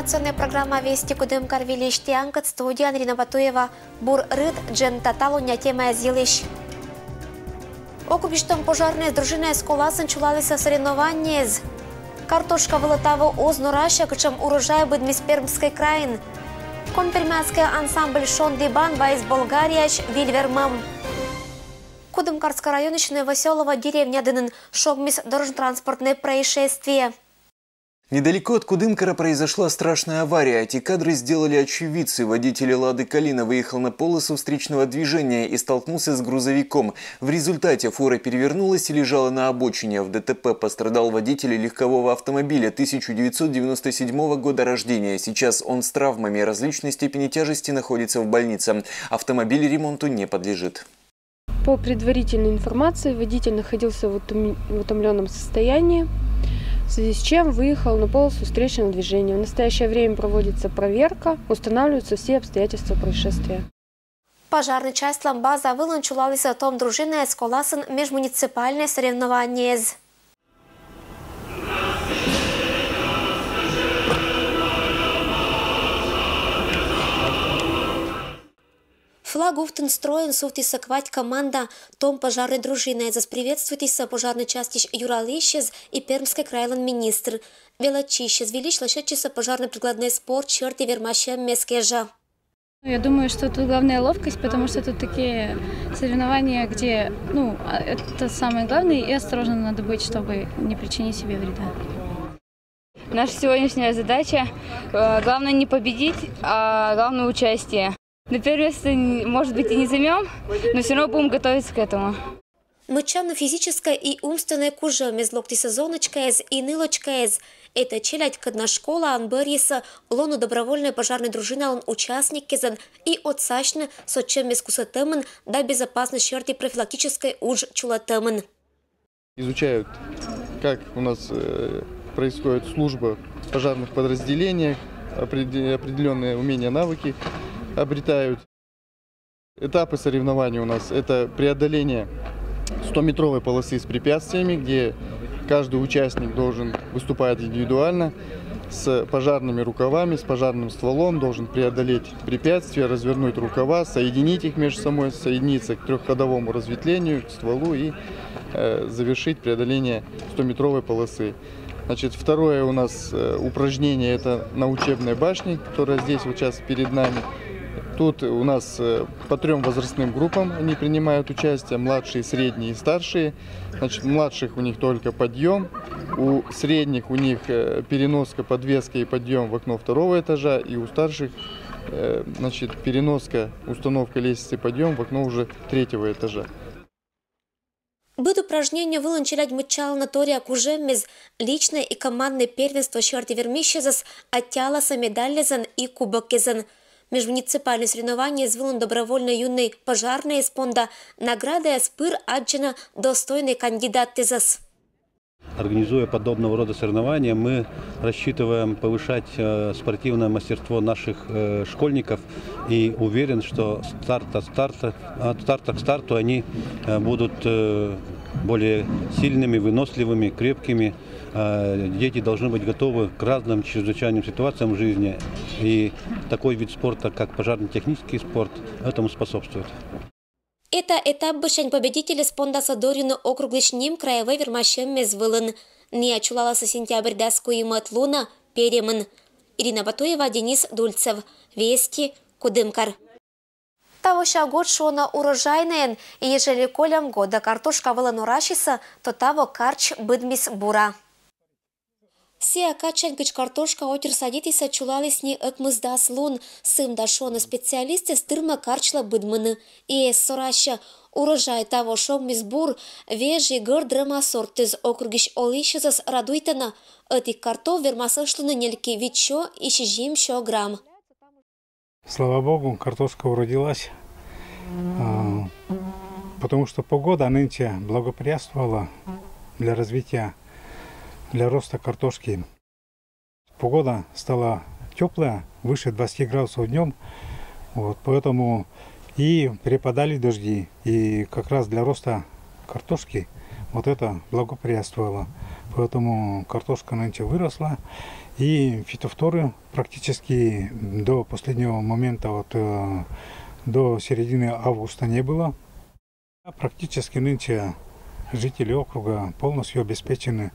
Информационная программа «Вести Кудымкар Вилишти Анкат», студия Андрина Батуева, Бур Рыд, Джен Таталуня, тема Зилиш. Окружтом пожарные дружины сколасын чулалися соревнования. Картошка вылетала оз Нураша, качем урожай Быдмис Пермской краин. Конпермянский ансамбль Шондибан Вайс Болгарияш Вильвермам. Кудымкарский районичная веселого деревня Дынын шогмис дорожно-транспортное происшествие. Недалеко от Кудымкара произошла страшная авария. Эти кадры сделали очевидцы. Водитель «Лады Калина» выехал на полосу встречного движения и столкнулся с грузовиком. В результате фура перевернулась и лежала на обочине. В ДТП пострадал водитель легкового автомобиля 1997 года рождения. Сейчас он с травмами различной степени тяжести находится в больнице. Автомобиль ремонту не подлежит. По предварительной информации, водитель находился в утомленном состоянии, в связи с чем выехал на полосу встречного движения. В настоящее время проводится проверка, устанавливаются все обстоятельства происшествия. Пожарный часть Ламбаза выланчулалась о том дружины сколасын межмуниципальное соревнование. Флаг уфтын строен суфтиса квать команда том пожарной дружины. Засприветствуйтесь пожарной части Юралищез и Пермской крайлан министр. Велочищез велич лошадчиса пожарно-прикладной спорт черти вермаща мескежа. Я думаю, что тут главная ловкость, потому что тут такие соревнования, где, это самое главное, и осторожно надо быть, чтобы не причинить себе вреда. Наша сегодняшняя задача, главное не победить, а главное участие. На первое место, может быть, и не займем, но все равно будем готовиться к этому. Мычано физическое и умственное кужа мезлокти сезоночкаез и нылочкаез. Это челядь кадна школа анберьеса, лону добровольная пожарная дружина он участник кезан и отсачно сочем мескусатемын да безопасность черти профилактической уж чулатемын. Изучают, как у нас происходит служба в пожарных подразделениях, определенные умения, навыки обретают. Этапы соревнований у нас – это преодоление 100-метровой полосы с препятствиями, где каждый участник должен выступать индивидуально, с пожарными рукавами, с пожарным стволом, должен преодолеть препятствия, развернуть рукава, соединить их между собой, соединиться к трехходовому разветвлению, к стволу и завершить преодоление 100-метровой полосы. Значит, второе у нас упражнение – это на учебной башне, которая здесь вот сейчас перед нами. Тут у нас по 3 возрастным группам они принимают участие, младшие, средние и старшие. Значит, младших у них только подъем, у средних у них переноска, подвеска и подъем в окно 2-го этажа, и у старших переноска, установка лестницы, подъем в окно уже 3-го этажа. Быт упражнения выланчилять мычал на торе акужемез личное и командное первенство черти вермищезас оттяласа медалезан и кубокезан. Межмуниципальное соревнование звылон добровольно юной пожарной спонда награда спыр аджина достойный кандидат тезас. Организуя подобного рода соревнования, мы рассчитываем повышать спортивное мастерство наших школьников и уверен, что от старта к старту они будут более сильными, выносливыми, крепкими. Дети должны быть готовы к разным чрезвычайным ситуациям в жизни. И такой вид спорта, как пожарно-технический спорт, этому способствует. Это этап бышень победителя спонда Садорину округличним краевой вермащем мезвылын. Не очулалася сентябрь даску и матлуна перемын. Ирина Батуева, Денис Дульцев. Вести Кудымкар. Того год шона урожайный, и ежели колям года картошка вылан урашиса, то того карч быдмис бура. Сия качань кыч картошка отер садитиса чулалис не экмыздас лун, сым дашона специалисты стырма карчла быдмыны. И сораща урожай того шогмис бур, вежи гырдрама сортыз округиш олишизас радуйтана, этих картов вермасышлыны нельки вичо и шижим шо грамм. Слава Богу, картошка уродилась, потому что погода нынче благоприятствовала для развития, для роста картошки. Погода стала теплая, выше 20 градусов днем, поэтому и перепадали дожди, и как раз для роста картошки это благоприятствовало. поэтому картошка нынче выросла. И фитофторы практически до последнего момента, вот, до середины августа не было. Практически нынче жители округа полностью обеспечены.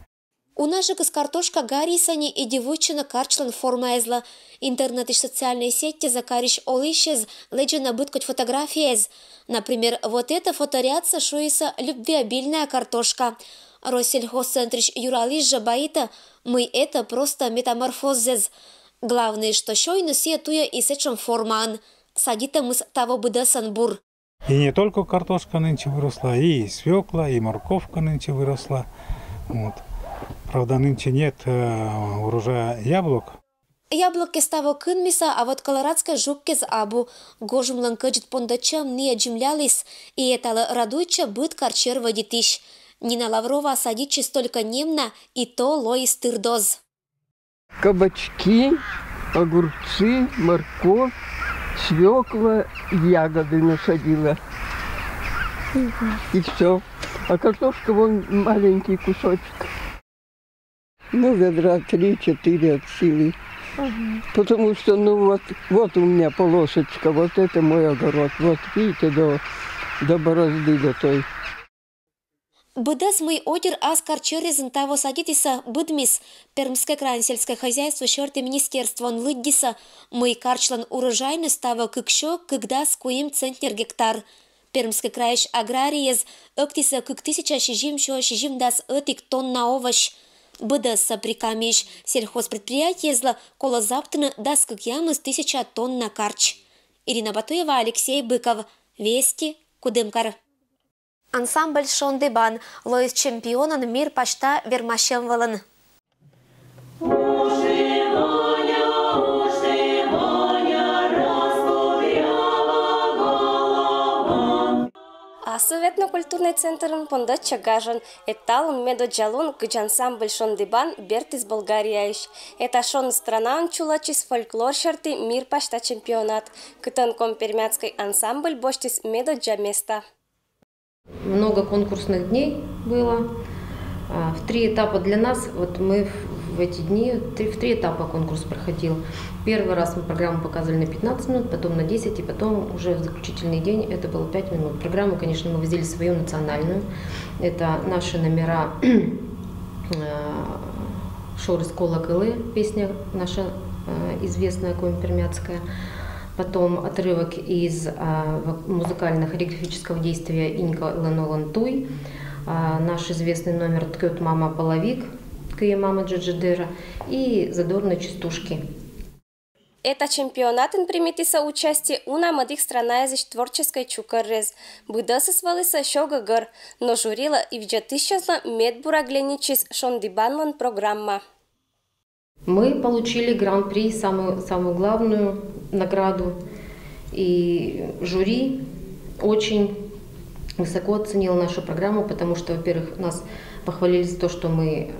У нас же картошка гарисани и девучина карчлан формаезла. Интернет и социальные сети закариш олышез, леджина быткать фотографиез. Например, вот эта фоторядца шуиса любвеобильная картошка. Россельхозцентрич Юралиш Жабаита, мы это просто метаморфозез. Главное, что шойну сетуя и сечем форман. Садита мы с того быдасан-бур. И не только картошка нынче выросла, и свекла, и морковка нынче выросла. Вот. Правда, нынче нет урожая яблок. Яблоки ставо кынмиса, а вот колорадская жуккез абу. Гожум ланкаджит пондачам не отжимлялись, и это радуйча быт карчер водитиш. Нина Лаврова садит столько немна, и то лоис тырдоз. Кабачки, огурцы, морковь, свекла, ягоды насадила. И все. А картошка вон маленький кусочек. Ну, ведра 3-4 от силы. Потому что, ну вот у меня полосочка, вот это мой огород. Вот видите, до борозды до той. Быдас мой одер аскар черезен того садитиса быдмис, Пермское крайне сельское хозяйство шерты министерство он лыддиса, мой карчлан урожайный става кыкшо, когда скуим центнер гектар. Пермский краеш аграриез, октиса кык 1000 шижим дас этик тонна овощ. Быдаса прикамиш сельхозпредприятие зла коло заптны дас кык ямыс 1000 тонн на карч. Ирина Батуева, Алексей Быков. Вести, Кудымкар. Ансамбль Шондыбан, лоис чемпионын мир пашта вермашем валын. А Советно-культурный центр пондат чагажан, эталон медоджалон гыч ансамбль Шондыбан берт из Болгарии. Это шон страна чулачис фольклор шарты мир пашта чемпионат. Кытанком пермяцкий ансамбль боштис медоджа места. Много конкурсных дней было, в 3 этапа для нас. Вот мы в эти дни, в 3 этапа конкурс проходил. Первый раз мы программу показывали на 15 минут, потом на 10, и потом уже в заключительный день это было 5 минут. Программу, конечно, мы возили свою национальную. Это наши номера «Шоры с колоколы», песня наша известная, коми-пермяцкая. Потом отрывок из музыкально-хореографического действия «Инька Ленолан Туй», наш известный номер «Ткет мама половик», «Кые мама Джаджидера» и «Задорные частушки». Это чемпионатын примите соучастие уна младых странаязыч творческой чукаррез. Быдасы свалыса шогагар, но журила и вджатыщазла медбура гленичис Шондыбанлан программа. Мы получили гран-при, самую главную награду, и жюри очень высоко оценило нашу программу, потому что, во-первых, нас похвалили за то, что мы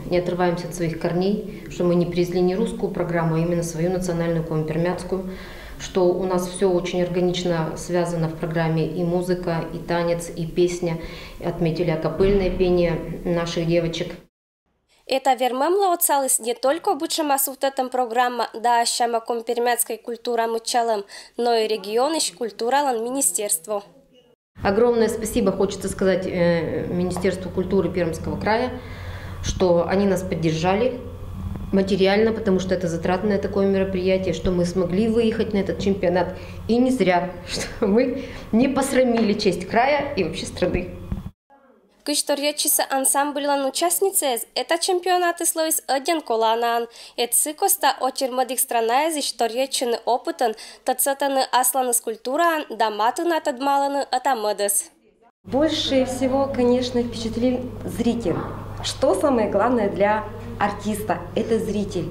не отрываемся от своих корней, что мы не привезли не русскую программу, а именно свою национальную коми-пермяцкую, что у нас все очень органично связано в программе, и музыка, и танец, и песня, отметили акапельное пение наших девочек. Это вермамла оцалыс не только бучшама сутатам программа да шама компермяцкой культура мучалам, но и регионыш культуралан министерство. Огромное спасибо хочется сказать Министерству культуры Пермского края, что они нас поддержали материально, потому что это затратное такое мероприятие, что мы смогли выехать на этот чемпионат. И не зря, что мы не посрамили честь края и вообще страны. Кышторьячиса ансамбльлан участницы это чемпионаты слоис один коланан. Эцикоста очермадых странаези шторьячины опытан, тацатаны асланы скульптуран, даматына тадмаланы атамадас. Больше всего, конечно, впечатлил зритель. Что самое главное для артиста – это зритель.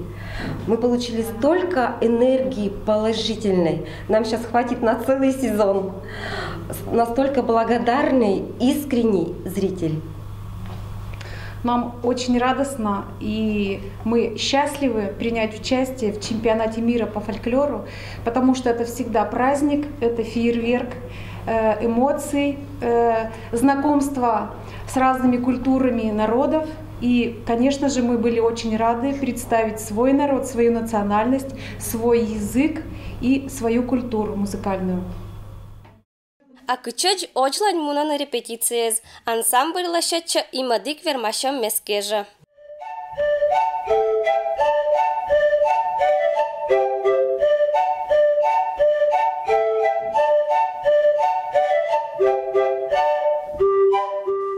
Мы получили столько энергии положительной. Нам сейчас хватит на целый сезон. Настолько благодарный, искренний зритель. Нам очень радостно, и мы счастливы принять участие в чемпионате мира по фольклору, потому что это всегда праздник, это фейерверк эмоций, знакомство с разными культурами народов. И, конечно же, мы были очень рады представить свой народ, свою национальность, свой язык и свою культуру музыкальную. Акычач очлань муна на репетициез. Ансамбль лашача и мадик вермашам мескежа.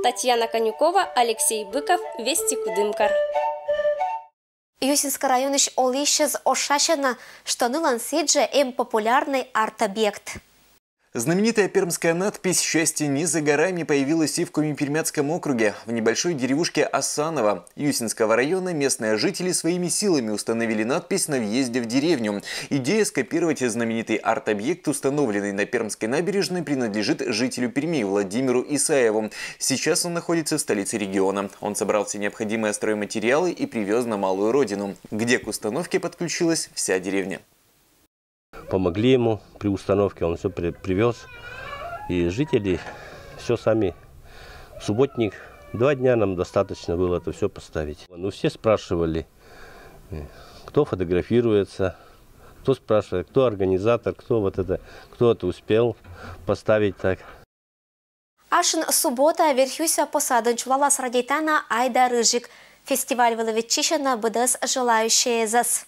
Татьяна Конюкова, Алексей Быков, Вести Кудымкар. Юсинский район иш олищез ошашена, что нылан седже популярный арт-объект. Знаменитая пермская надпись «Счастье не за горами» появилась и в Коми-Пермяцком округе. В небольшой деревушке Асаново Юсинского района местные жители своими силами установили надпись на въезде в деревню. Идея скопировать знаменитый арт-объект, установленный на Пермской набережной, принадлежит жителю Перми Владимиру Исаеву. Сейчас он находится в столице региона. Он собрал все необходимые стройматериалы и привез на Малую Родину, где к установке подключилась вся деревня. Помогли ему при установке, он все привез. И жители все сами. В субботник 2 дня нам достаточно было это все поставить. Ну, все спрашивали, кто фотографируется, кто спрашивает, кто организатор, кто это успел поставить так. Ашин суббота верхюся посаден чулала с радитана Айда Рыжик. Фестиваль Воловичишина БДС желающие зас.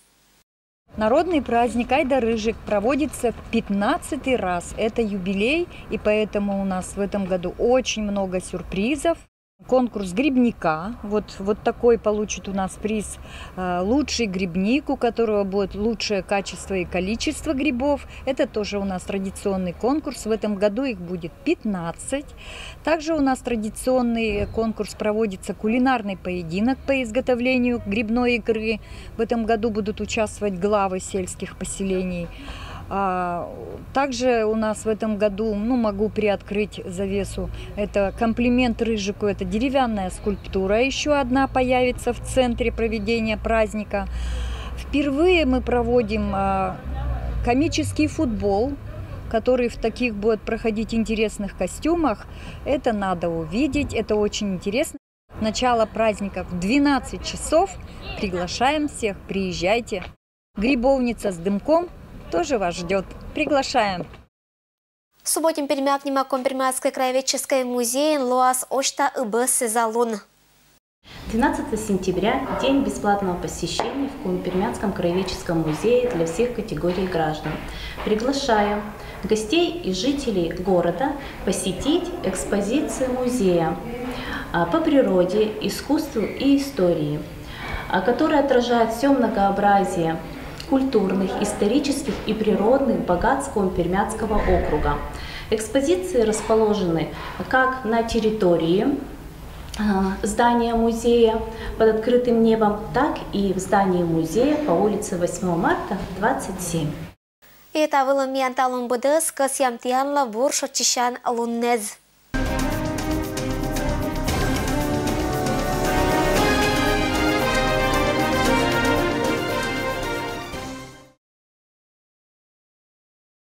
Народный праздник Айда Рыжик проводится в 15-й раз. Это юбилей, и поэтому у нас в этом году очень много сюрпризов. Конкурс грибника. Вот такой получит у нас приз лучший грибник, у которого будет лучшее качество и количество грибов. Это тоже у нас традиционный конкурс. В этом году их будет 15. Также у нас традиционный конкурс проводится кулинарный поединок по изготовлению грибной икры. В этом году будут участвовать главы сельских поселений. Также у нас в этом году, могу приоткрыть завесу, это комплимент Рыжику, это деревянная скульптура, еще одна появится в центре проведения праздника. Впервые мы проводим комический футбол, который в таких будет проходить интересных костюмах. Это надо увидеть, это очень интересно. Начало праздника в 12 часов. Приглашаем всех, приезжайте. Грибовница с дымком тоже вас ждет. Приглашаем. В субботе перемякнема Компермятской краеведческой музей Луас Ошта ИБ Сезалун. 12 сентября – день бесплатного посещения в Коми-Пермяцком краеведческом музее для всех категорий граждан. Приглашаем гостей и жителей города посетить экспозиции музея по природе, искусству и истории, которые отражают все многообразие культурных, исторических и природных богатств Коми-Пермяцкого округа. Экспозиции расположены как на территории здания музея под открытым небом, так и в здании музея по улице 8 марта, 27. Это было Мианталун БДС, Касьям Тианла, Буршо Чищан Луннез.